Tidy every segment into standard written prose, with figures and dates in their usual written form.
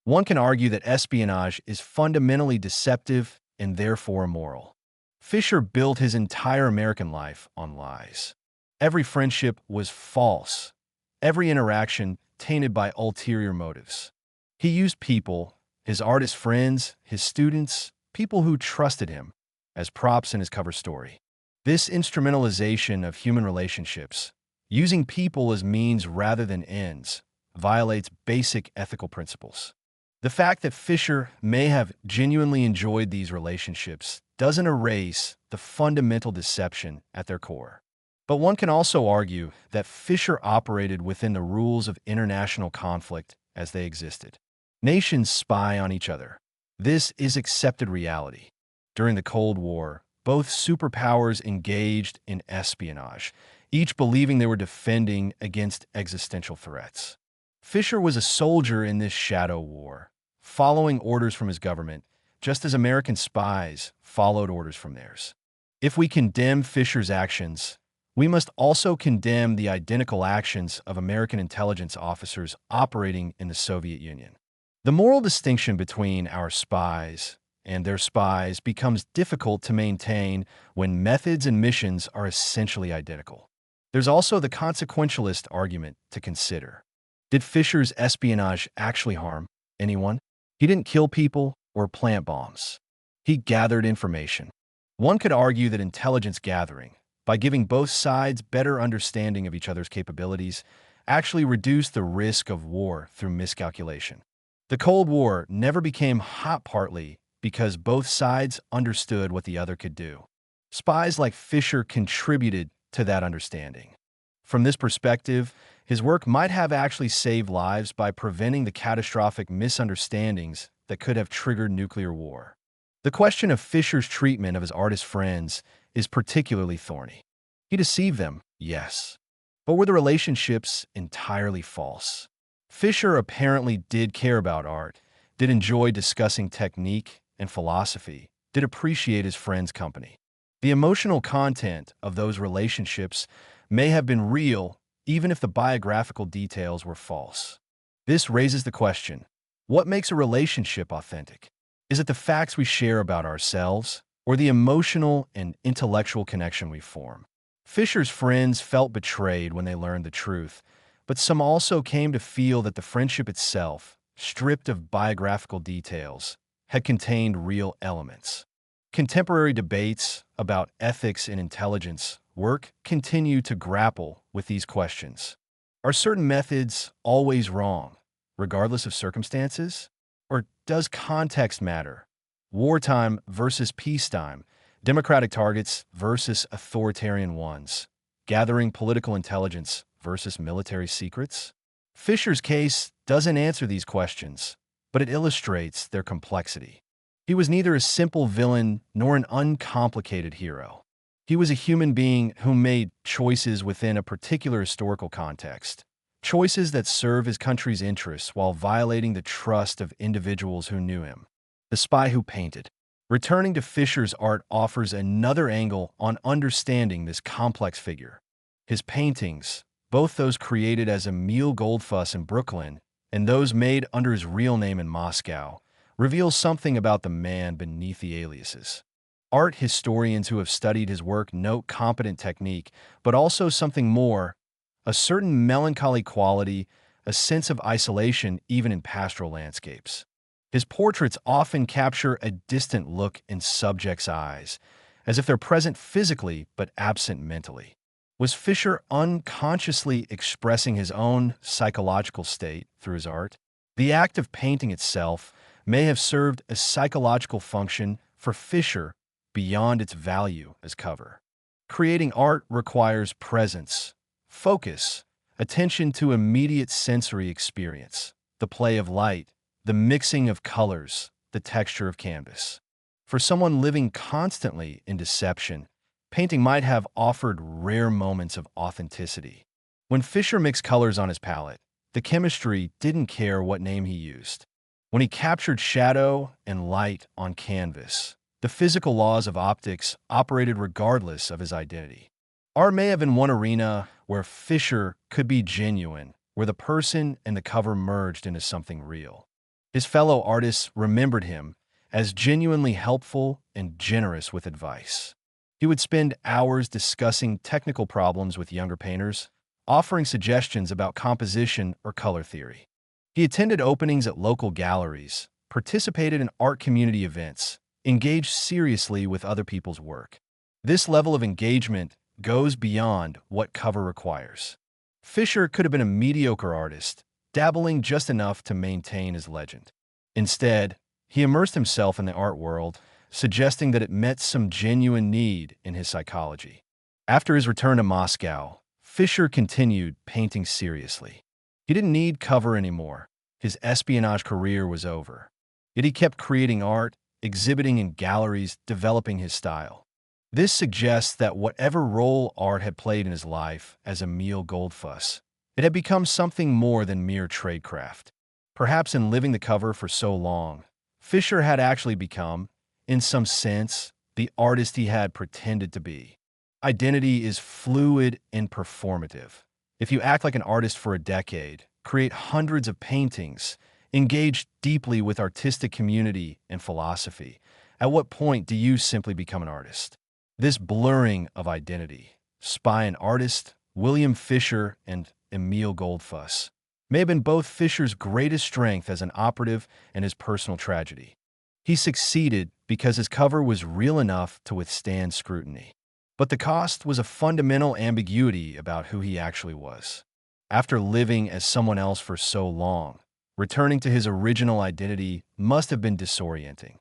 One can argue that espionage is fundamentally deceptive and therefore immoral. Fisher built his entire American life on lies. Every friendship was false, every interaction tainted by ulterior motives. He used people, his artist friends, his students, people who trusted him, as props in his cover story. This instrumentalization of human relationships, using people as means rather than ends, violates basic ethical principles. The fact that Fisher may have genuinely enjoyed these relationships doesn't erase the fundamental deception at their core. But one can also argue that Fisher operated within the rules of international conflict as they existed. Nations spy on each other. This is accepted reality. During the Cold War, both superpowers engaged in espionage, each believing they were defending against existential threats. Fisher was a soldier in this shadow war, following orders from his government, just as American spies followed orders from theirs. If we condemn Fisher's actions, we must also condemn the identical actions of American intelligence officers operating in the Soviet Union. The moral distinction between our spies and their spies becomes difficult to maintain when methods and missions are essentially identical. There's also the consequentialist argument to consider. Did Fisher's espionage actually harm anyone? He didn't kill people or plant bombs. He gathered information. One could argue that intelligence gathering, by giving both sides better understanding of each other's capabilities, actually reduced the risk of war through miscalculation. The Cold War never became hot partly because both sides understood what the other could do. Spies like Fisher contributed to that understanding. From this perspective, his work might have actually saved lives by preventing the catastrophic misunderstandings that could have triggered nuclear war. The question of Fisher's treatment of his artist friends is particularly thorny. He deceived them, yes, but were the relationships entirely false? Fisher apparently did care about art, did enjoy discussing technique and philosophy, did appreciate his friends' company. The emotional content of those relationships may have been real, even if the biographical details were false. This raises the question, what makes a relationship authentic? Is it the facts we share about ourselves, or the emotional and intellectual connection we form? Fisher's friends felt betrayed when they learned the truth, but some also came to feel that the friendship itself, stripped of biographical details, had contained real elements. Contemporary debates about ethics and intelligence work continue to grapple with these questions. Are certain methods always wrong, regardless of circumstances? Or does context matter? Wartime versus peacetime, democratic targets versus authoritarian ones, gathering political intelligence versus military secrets? Fisher's case doesn't answer these questions, but it illustrates their complexity. He was neither a simple villain nor an uncomplicated hero. He was a human being who made choices within a particular historical context, choices that serve his country's interests while violating the trust of individuals who knew him. The Spy Who Painted. Returning to Fisher's art offers another angle on understanding this complex figure. His paintings, both those created as Emil Goldfus in Brooklyn and those made under his real name in Moscow, reveal something about the man beneath the aliases. Art historians who have studied his work note competent technique, but also something more, a certain melancholy quality, a sense of isolation even in pastoral landscapes. His portraits often capture a distant look in subjects' eyes, as if they're present physically but absent mentally. Was Fisher unconsciously expressing his own psychological state through his art? The act of painting itself may have served a psychological function for Fisher beyond its value as cover. Creating art requires presence, focus, attention to immediate sensory experience, the play of light, the mixing of colors, the texture of canvas. For someone living constantly in deception, painting might have offered rare moments of authenticity. When Fisher mixed colors on his palette, the chemistry didn't care what name he used. When he captured shadow and light on canvas, the physical laws of optics operated regardless of his identity. Art may have been one arena where Fisher could be genuine, where the person and the cover merged into something real. His fellow artists remembered him as genuinely helpful and generous with advice. He would spend hours discussing technical problems with younger painters, offering suggestions about composition or color theory. He attended openings at local galleries, participated in art community events, engaged seriously with other people's work. This level of engagement goes beyond what cover requires. Fisher could have been a mediocre artist, dabbling just enough to maintain his legend. Instead, he immersed himself in the art world, suggesting that it met some genuine need in his psychology. After his return to Moscow, Fisher continued painting seriously. He didn't need cover anymore. His espionage career was over. Yet he kept creating art, exhibiting in galleries, developing his style. This suggests that whatever role art had played in his life as Emil Goldfus, it had become something more than mere tradecraft. Perhaps in living the cover for so long, Fisher had actually become, in some sense, the artist he had pretended to be. Identity is fluid and performative. If you act like an artist for a decade, create hundreds of paintings, engage deeply with artistic community and philosophy, at what point do you simply become an artist? This blurring of identity, spy and artist, William Fisher and Emil Goldfus, may have been both Fisher's greatest strength as an operative and his personal tragedy. He succeeded because his cover was real enough to withstand scrutiny. But the cost was a fundamental ambiguity about who he actually was. After living as someone else for so long, returning to his original identity must have been disorienting.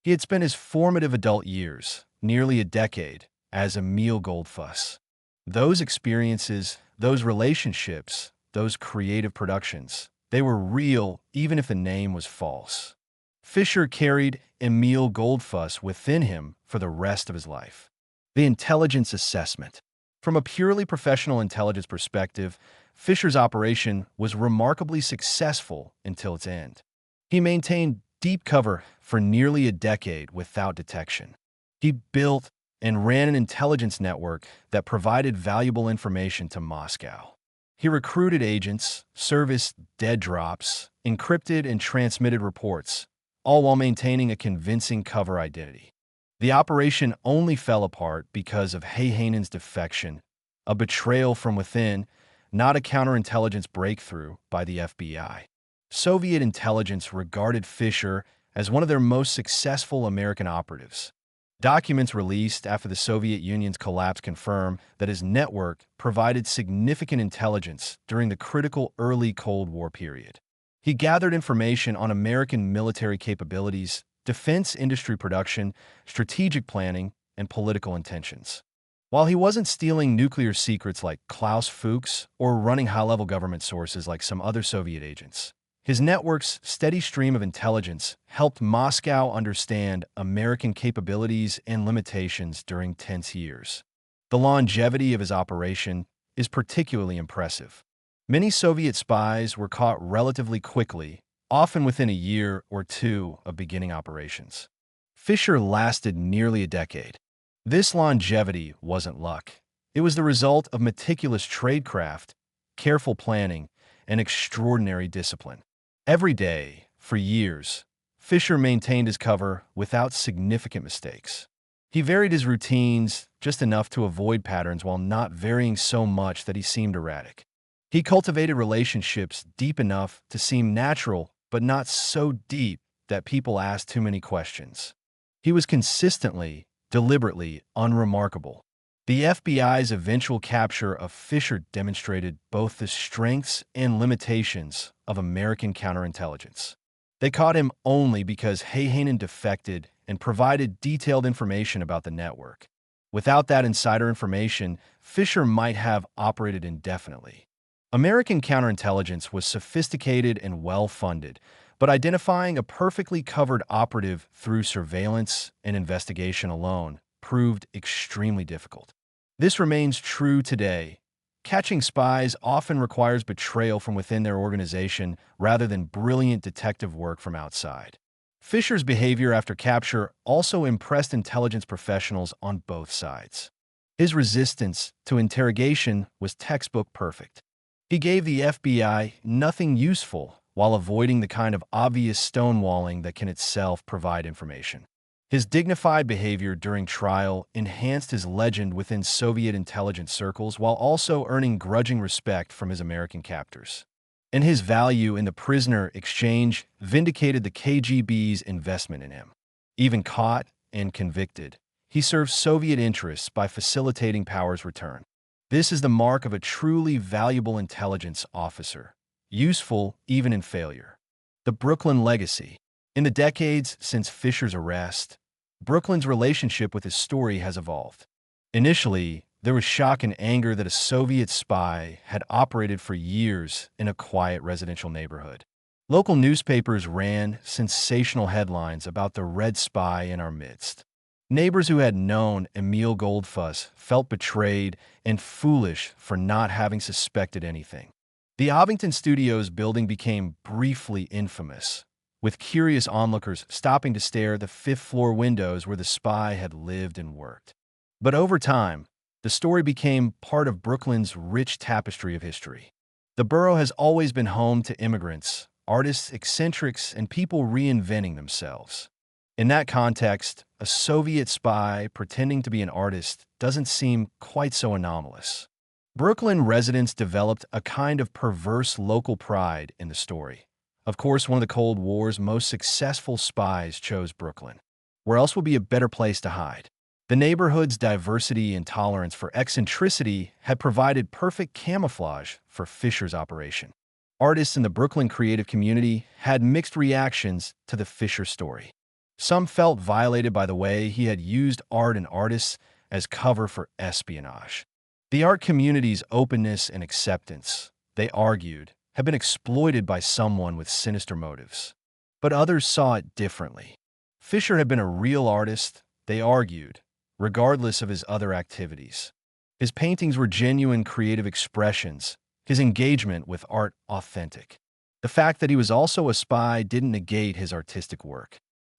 He had spent his formative adult years, nearly a decade, as Emil Goldfus. Those experiences, those relationships, those creative productions, they were real even if the name was false. Fisher carried Emil Goldfus within him for the rest of his life. The intelligence assessment. From a purely professional intelligence perspective, Fisher's operation was remarkably successful until its end. He maintained deep cover for nearly a decade without detection. He built and ran an intelligence network that provided valuable information to Moscow. He recruited agents, serviced dead drops, encrypted and transmitted reports, all while maintaining a convincing cover identity. The operation only fell apart because of Heihanen's defection, a betrayal from within, not a counterintelligence breakthrough by the FBI. Soviet intelligence regarded Fisher as one of their most successful American operatives. Documents released after the Soviet Union's collapse confirm that his network provided significant intelligence during the critical early Cold War period. He gathered information on American military capabilities, defense industry production, strategic planning, and political intentions. While he wasn't stealing nuclear secrets like Klaus Fuchs or running high-level government sources like some other Soviet agents, his network's steady stream of intelligence helped Moscow understand American capabilities and limitations during tense years. The longevity of his operation is particularly impressive. Many Soviet spies were caught relatively quickly, often within a year or two of beginning operations. Fisher lasted nearly a decade. This longevity wasn't luck. It was the result of meticulous tradecraft, careful planning, and extraordinary discipline. Every day, for years, Fisher maintained his cover without significant mistakes. He varied his routines just enough to avoid patterns while not varying so much that he seemed erratic. He cultivated relationships deep enough to seem natural, but not so deep that people asked too many questions. He was consistently, deliberately unremarkable. The FBI's eventual capture of Fisher demonstrated both the strengths and limitations of American counterintelligence. They caught him only because Heihanen defected and provided detailed information about the network. Without that insider information, Fisher might have operated indefinitely. American counterintelligence was sophisticated and well-funded, but identifying a perfectly covered operative through surveillance and investigation alone proved extremely difficult. This remains true today. Catching spies often requires betrayal from within their organization rather than brilliant detective work from outside. Fisher's behavior after capture also impressed intelligence professionals on both sides. His resistance to interrogation was textbook perfect. He gave the FBI nothing useful while avoiding the kind of obvious stonewalling that can itself provide information. His dignified behavior during trial enhanced his legend within Soviet intelligence circles while also earning grudging respect from his American captors. And his value in the prisoner exchange vindicated the KGB's investment in him. Even caught and convicted, he served Soviet interests by facilitating power's return. This is the mark of a truly valuable intelligence officer, useful even in failure. The Brooklyn legacy. In the decades since Fisher's arrest, Brooklyn's relationship with his story has evolved. Initially, there was shock and anger that a Soviet spy had operated for years in a quiet residential neighborhood. Local newspapers ran sensational headlines about the Red Spy in our midst. Neighbors who had known Emil Goldfus felt betrayed and foolish for not having suspected anything. The Ovington Studios building became briefly infamous, with curious onlookers stopping to stare at the fifth-floor windows where the spy had lived and worked. But over time, the story became part of Brooklyn's rich tapestry of history. The borough has always been home to immigrants, artists, eccentrics, and people reinventing themselves. In that context, a Soviet spy pretending to be an artist doesn't seem quite so anomalous. Brooklyn residents developed a kind of perverse local pride in the story. Of course, one of the Cold War's most successful spies chose Brooklyn. Where else would be a better place to hide? The neighborhood's diversity and tolerance for eccentricity had provided perfect camouflage for Fisher's operation. Artists in the Brooklyn creative community had mixed reactions to the Fisher story. Some felt violated by the way he had used art and artists as cover for espionage. The art community's openness and acceptance, they argued, had been exploited by someone with sinister motives. But others saw it differently. Fisher had been a real artist, they argued, regardless of his other activities. His paintings were genuine creative expressions, his engagement with art authentic. The fact that he was also a spy didn't negate his artistic work.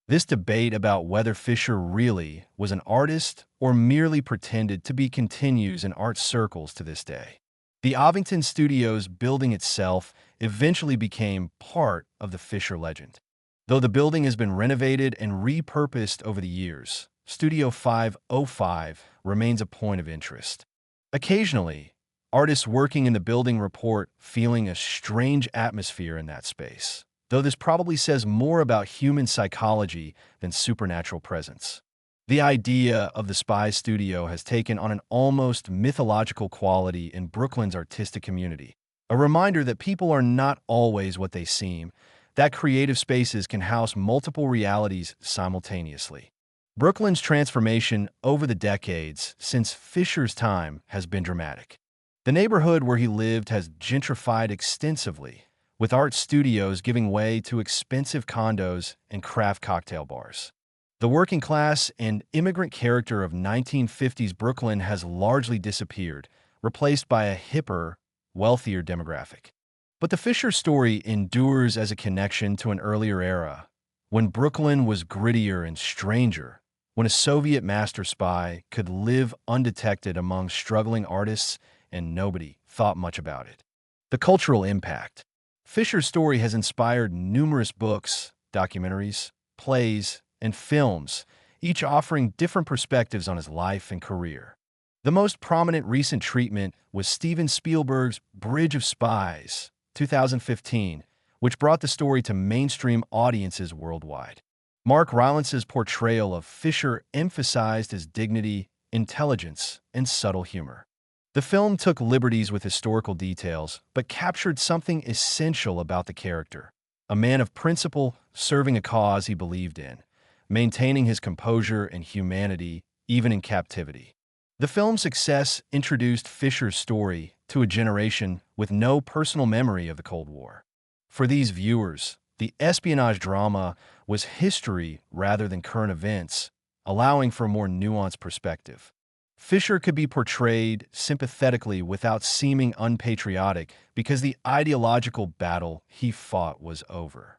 This debate about whether Fisher really was an artist or merely pretended to be continues in art circles to this day. The Ovington Studios building itself eventually became part of the Fisher legend. Though the building has been renovated and repurposed over the years, Studio 505 remains a point of interest. Occasionally, artists working in the building report feeling a strange atmosphere in that space, though this probably says more about human psychology than supernatural presence. The idea of the spy studio has taken on an almost mythological quality in Brooklyn's artistic community, a reminder that people are not always what they seem, that creative spaces can house multiple realities simultaneously. Brooklyn's transformation over the decades since Fisher's time has been dramatic. The neighborhood where he lived has gentrified extensively, with art studios giving way to expensive condos and craft cocktail bars. The working class and immigrant character of 1950s Brooklyn has largely disappeared, replaced by a hipper, wealthier demographic. But the Fisher story endures as a connection to an earlier era, when Brooklyn was grittier and stranger, when a Soviet master spy could live undetected among struggling artists and nobody thought much about it. The cultural impact. Fisher's story has inspired numerous books, documentaries, plays, and films, each offering different perspectives on his life and career. The most prominent recent treatment was Steven Spielberg's Bridge of Spies, 2015, which brought the story to mainstream audiences worldwide. Mark Rylance's portrayal of Fisher emphasized his dignity, intelligence, and subtle humor. The film took liberties with historical details, but captured something essential about the character: a man of principle serving a cause he believed in, maintaining his composure and humanity even in captivity. The film's success introduced Fisher's story to a generation with no personal memory of the Cold War. For these viewers, the espionage drama was history rather than current events, allowing for a more nuanced perspective. Fisher could be portrayed sympathetically without seeming unpatriotic because the ideological battle he fought was over.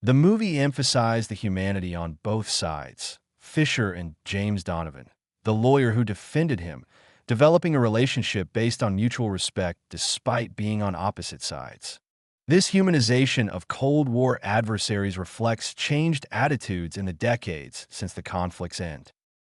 The movie emphasized the humanity on both sides, Fisher and James Donovan, the lawyer who defended him, developing a relationship based on mutual respect despite being on opposite sides. This humanization of Cold War adversaries reflects changed attitudes in the decades since the conflict's end.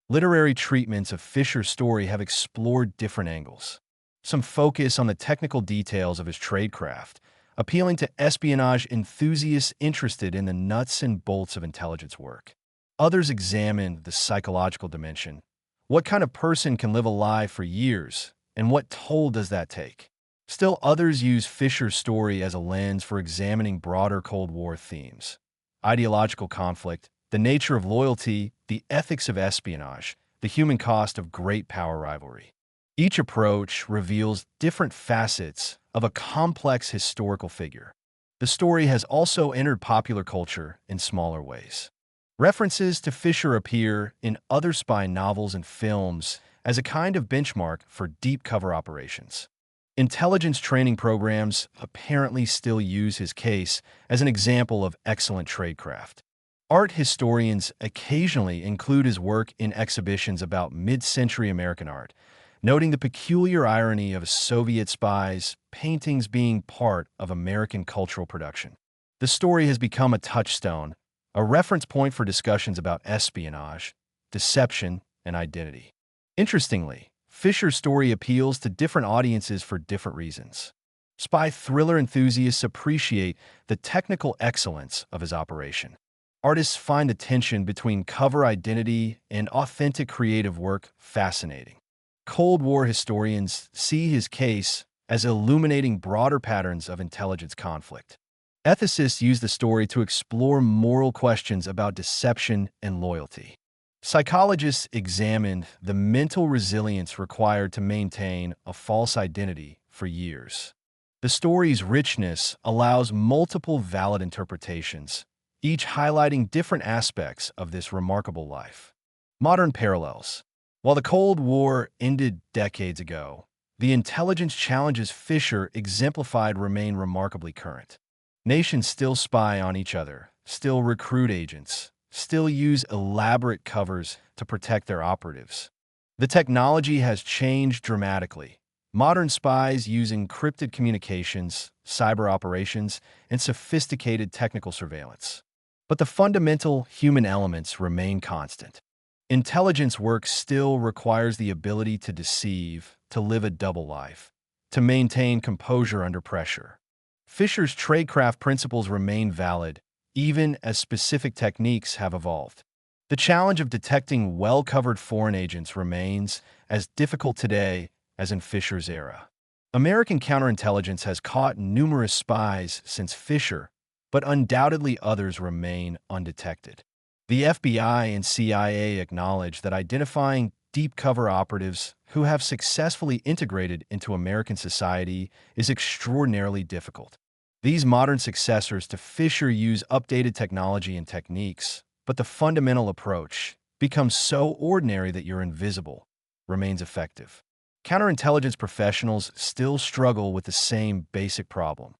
Literary treatments of Fisher's story have explored different angles. Some focus on the technical details of his tradecraft, appealing to espionage enthusiasts interested in the nuts and bolts of intelligence work. Others examine the psychological dimension. What kind of person can live a lie for years, and what toll does that take? Still, others use Fisher's story as a lens for examining broader Cold War themes. Ideological conflict, the nature of loyalty, the ethics of espionage, the human cost of great power rivalry. Each approach reveals different facets of a complex historical figure. The story has also entered popular culture in smaller ways. References to Fisher appear in other spy novels and films as a kind of benchmark for deep cover operations. Intelligence training programs apparently still use his case as an example of excellent tradecraft. Art historians occasionally include his work in exhibitions about mid-century American art, noting the peculiar irony of Soviet spies' paintings being part of American cultural production. The story has become a touchstone, a reference point for discussions about espionage, deception, and identity. Interestingly, Fisher's story appeals to different audiences for different reasons. Spy thriller enthusiasts appreciate the technical excellence of his operation. Artists find the tension between cover identity and authentic creative work fascinating. Cold War historians see his case as illuminating broader patterns of intelligence conflict. Ethicists use the story to explore moral questions about deception and loyalty. Psychologists examined the mental resilience required to maintain a false identity for years. The story's richness allows multiple valid interpretations, each highlighting different aspects of this remarkable life. Modern parallels. While the Cold War ended decades ago, the intelligence challenges Fisher exemplified remain remarkably current. Nations still spy on each other, still recruit agents, still use elaborate covers to protect their operatives. The technology has changed dramatically. Modern spies use encrypted communications, cyber operations, and sophisticated technical surveillance. But the fundamental human elements remain constant. Intelligence work still requires the ability to deceive, to live a double life, to maintain composure under pressure. Fisher's tradecraft principles remain valid, even as specific techniques have evolved. The challenge of detecting well-covered foreign agents remains as difficult today as in Fisher's era. American counterintelligence has caught numerous spies since Fisher, but undoubtedly others remain undetected. The FBI and CIA acknowledge that identifying deep cover operatives who have successfully integrated into American society is extraordinarily difficult. These modern successors to Fisher use updated technology and techniques, but the fundamental approach becomes so ordinary that you're invisible, remains effective. Counterintelligence professionals still struggle with the same basic problem.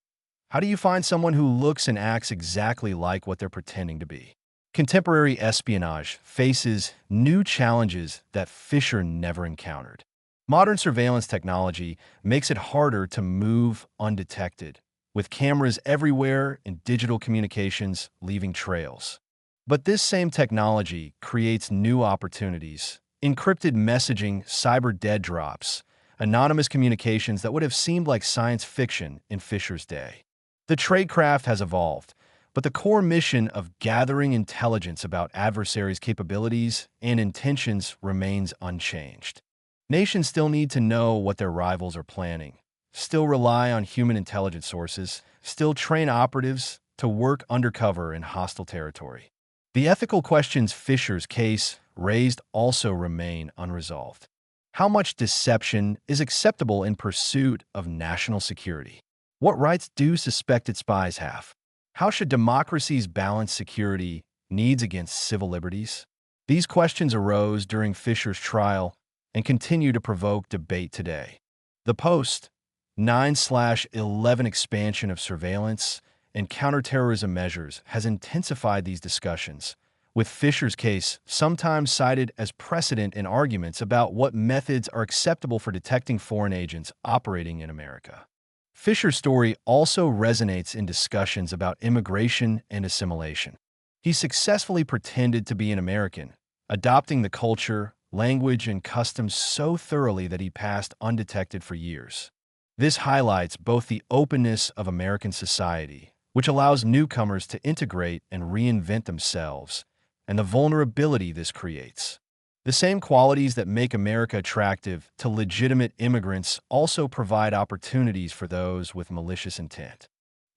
How do you find someone who looks and acts exactly like what they're pretending to be? Contemporary espionage faces new challenges that Fisher never encountered. Modern surveillance technology makes it harder to move undetected, with cameras everywhere and digital communications leaving trails. But this same technology creates new opportunities: encrypted messaging, cyber dead drops, anonymous communications that would have seemed like science fiction in Fisher's day. The tradecraft has evolved, but the core mission of gathering intelligence about adversaries' capabilities and intentions remains unchanged. Nations still need to know what their rivals are planning, still rely on human intelligence sources, still train operatives to work undercover in hostile territory. The ethical questions Fisher's case raised also remain unresolved. How much deception is acceptable in pursuit of national security? What rights do suspected spies have? How should democracies balance security needs against civil liberties? These questions arose during Fisher's trial and continue to provoke debate today. The post-9/11 expansion of surveillance and counterterrorism measures has intensified these discussions, with Fisher's case sometimes cited as precedent in arguments about what methods are acceptable for detecting foreign agents operating in America. Fisher's story also resonates in discussions about immigration and assimilation. He successfully pretended to be an American, adopting the culture, language, and customs so thoroughly that he passed undetected for years. This highlights both the openness of American society, which allows newcomers to integrate and reinvent themselves, and the vulnerability this creates. The same qualities that make America attractive to legitimate immigrants also provide opportunities for those with malicious intent.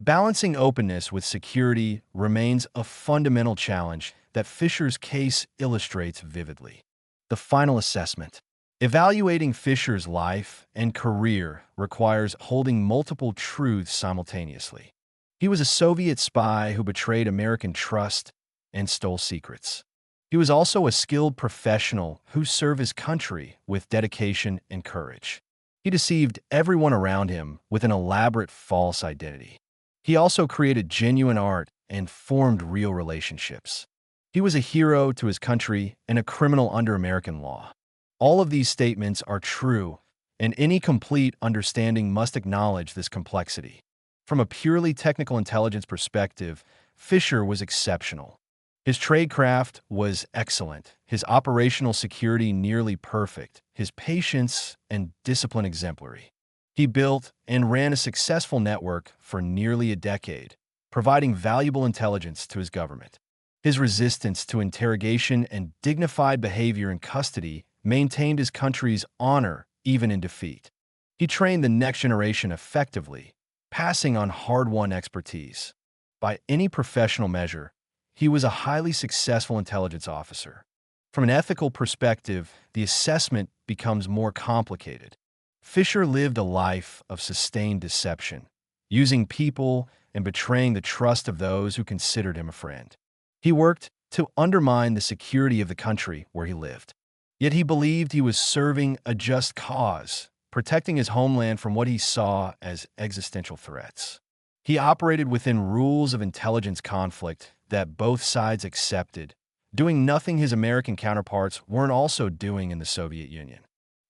Balancing openness with security remains a fundamental challenge that Fisher's case illustrates vividly. The final assessment. Evaluating Fisher's life and career requires holding multiple truths simultaneously. He was a Soviet spy who betrayed American trust and stole secrets. He was also a skilled professional who served his country with dedication and courage. He deceived everyone around him with an elaborate false identity. He also created genuine art and formed real relationships. He was a hero to his country and a criminal under American law. All of these statements are true, and any complete understanding must acknowledge this complexity. From a purely technical intelligence perspective, Fisher was exceptional. His tradecraft was excellent, his operational security nearly perfect, his patience and discipline exemplary. He built and ran a successful network for nearly a decade, providing valuable intelligence to his government. His resistance to interrogation and dignified behavior in custody maintained his country's honor even in defeat. He trained the next generation effectively, passing on hard-won expertise. By any professional measure, he was a highly successful intelligence officer. From an ethical perspective, the assessment becomes more complicated. Fisher lived a life of sustained deception, using people and betraying the trust of those who considered him a friend. He worked to undermine the security of the country where he lived. Yet he believed he was serving a just cause, protecting his homeland from what he saw as existential threats. He operated within rules of intelligence conflict that both sides accepted, doing nothing his American counterparts weren't also doing in the Soviet Union.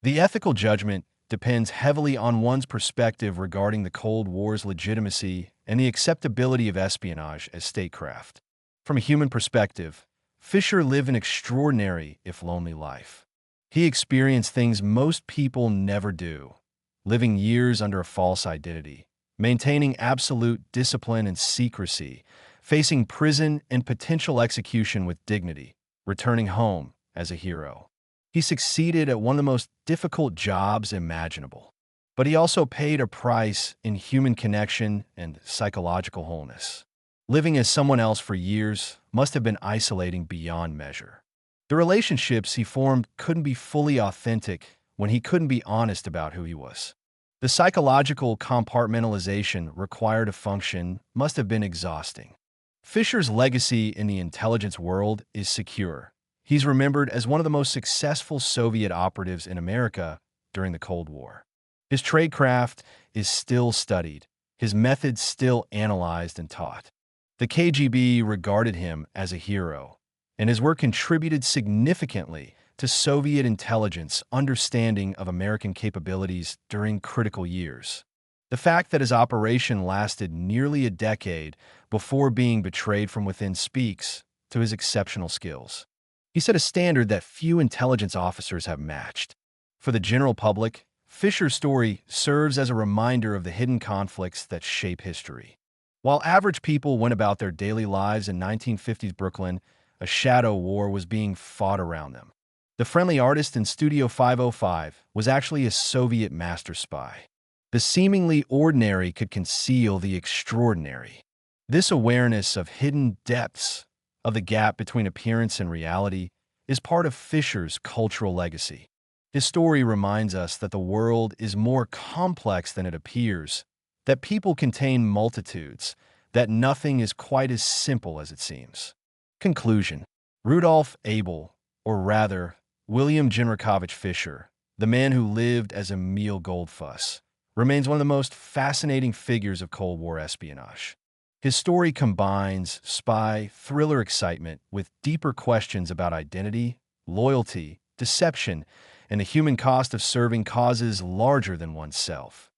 The ethical judgment depends heavily on one's perspective regarding the Cold War's legitimacy and the acceptability of espionage as statecraft. From a human perspective, Fisher lived an extraordinary, if lonely, life. He experienced things most people never do, living years under a false identity, maintaining absolute discipline and secrecy, facing prison and potential execution with dignity, returning home as a hero. He succeeded at one of the most difficult jobs imaginable, but he also paid a price in human connection and psychological wholeness. Living as someone else for years must have been isolating beyond measure. The relationships he formed couldn't be fully authentic when he couldn't be honest about who he was. The psychological compartmentalization required to function must have been exhausting. Fisher's legacy in the intelligence world is secure. He's remembered as one of the most successful Soviet operatives in America during the Cold War. His tradecraft is still studied, his methods still analyzed and taught. The KGB regarded him as a hero, and his work contributed significantly to Soviet intelligence understanding of American capabilities during critical years. The fact that his operation lasted nearly a decade before being betrayed from within speaks to his exceptional skills. He set a standard that few intelligence officers have matched. For the general public, Fisher's story serves as a reminder of the hidden conflicts that shape history. While average people went about their daily lives in 1950s Brooklyn, a shadow war was being fought around them. The friendly artist in Studio 505 was actually a Soviet master spy. The seemingly ordinary could conceal the extraordinary. This awareness of hidden depths, of the gap between appearance and reality, is part of Fisher's cultural legacy. His story reminds us that the world is more complex than it appears, that people contain multitudes, that nothing is quite as simple as it seems. Conclusion. Rudolf Abel, or rather, William Genrikhovich Fisher, the man who lived as Emil Goldfus, remains one of the most fascinating figures of Cold War espionage. His story combines spy, thriller excitement with deeper questions about identity, loyalty, deception, and the human cost of serving causes larger than oneself.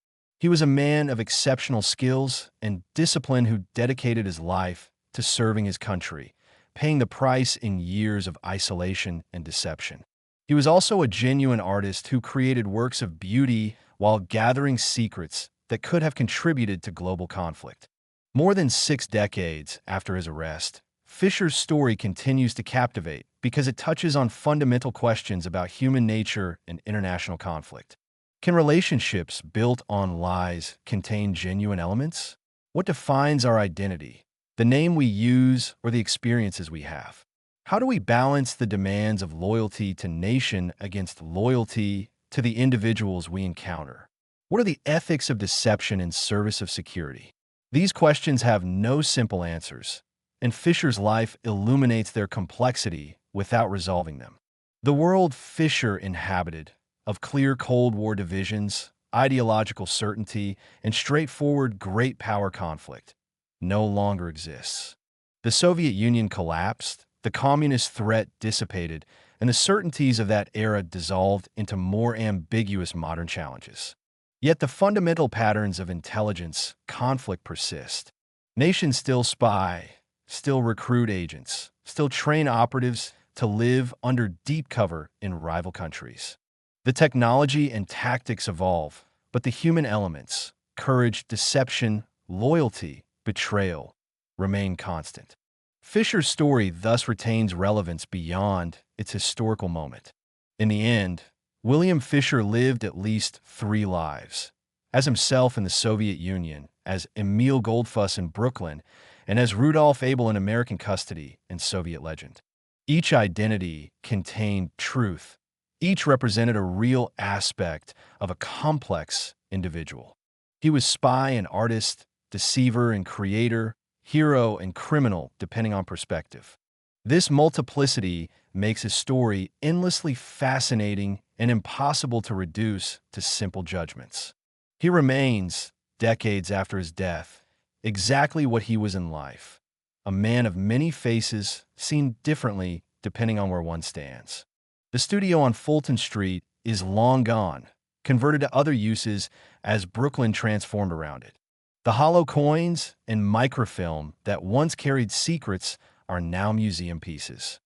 He was a man of exceptional skills and discipline who dedicated his life to serving his country, paying the price in years of isolation and deception. He was also a genuine artist who created works of beauty while gathering secrets that could have contributed to global conflict. More than 6 decades after his arrest, Fisher's story continues to captivate because it touches on fundamental questions about human nature and international conflict. Can relationships built on lies contain genuine elements? What defines our identity? The name we use or the experiences we have? How do we balance the demands of loyalty to nation against loyalty to the individuals we encounter? What are the ethics of deception in service of security? These questions have no simple answers, and Fisher's life illuminates their complexity without resolving them. The world Fisher inhabited, of clear Cold War divisions, ideological certainty, and straightforward great power conflict, no longer exists. The Soviet Union collapsed, the communist threat dissipated, and the certainties of that era dissolved into more ambiguous modern challenges. Yet the fundamental patterns of intelligence conflict persist. Nations still spy, still recruit agents, still train operatives to live under deep cover in rival countries. The technology and tactics evolve, but the human elements, courage, deception, loyalty, betrayal, remain constant. Fisher's story thus retains relevance beyond its historical moment. In the end, William Fisher lived at least 3 lives, as himself in the Soviet Union, as Emil Goldfus in Brooklyn, and as Rudolf Abel in American custody and Soviet legend. Each identity contained truth. Each represented a real aspect of a complex individual. He was spy and artist, deceiver and creator, hero and criminal, depending on perspective. This multiplicity makes his story endlessly fascinating and impossible to reduce to simple judgments. He remains, decades after his death, exactly what he was in life, a man of many faces, seen differently depending on where one stands. The studio on Fulton Street is long gone, converted to other uses as Brooklyn transformed around it. The hollow coins and microfilm that once carried secrets are now museum pieces.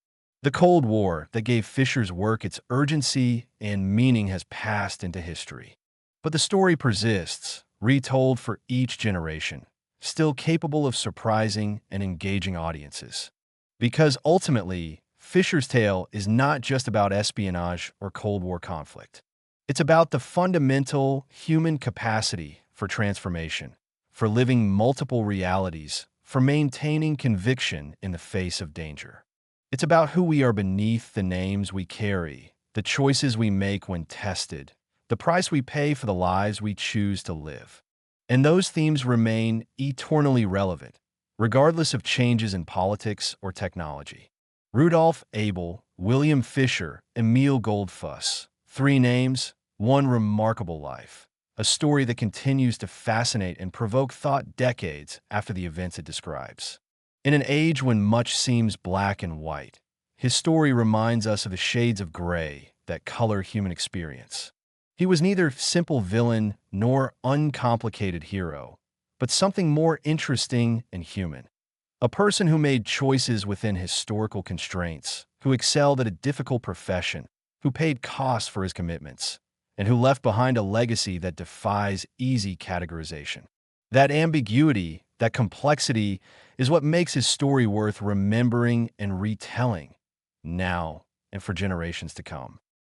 The Cold War that gave Fisher's work its urgency and meaning has passed into history. But the story persists, retold for each generation, still capable of surprising and engaging audiences. Because ultimately, Fisher's tale is not just about espionage or Cold War conflict. It's about the fundamental human capacity for transformation, for living multiple realities, for maintaining conviction in the face of danger. It's about who we are beneath the names we carry, the choices we make when tested, the price we pay for the lives we choose to live. And those themes remain eternally relevant, regardless of changes in politics or technology. Rudolf Abel, William Fisher, Emil Goldfus. 3 names, 1 remarkable life. A story that continues to fascinate and provoke thought decades after the events it describes. In an age when much seems black and white, his story reminds us of the shades of gray that color human experience. He was neither simple villain nor uncomplicated hero, but something more interesting and human. A person who made choices within historical constraints, who excelled at a difficult profession, who paid costs for his commitments, and who left behind a legacy that defies easy categorization. That ambiguity, that complexity, is what makes his story worth remembering and retelling, now and for generations to come.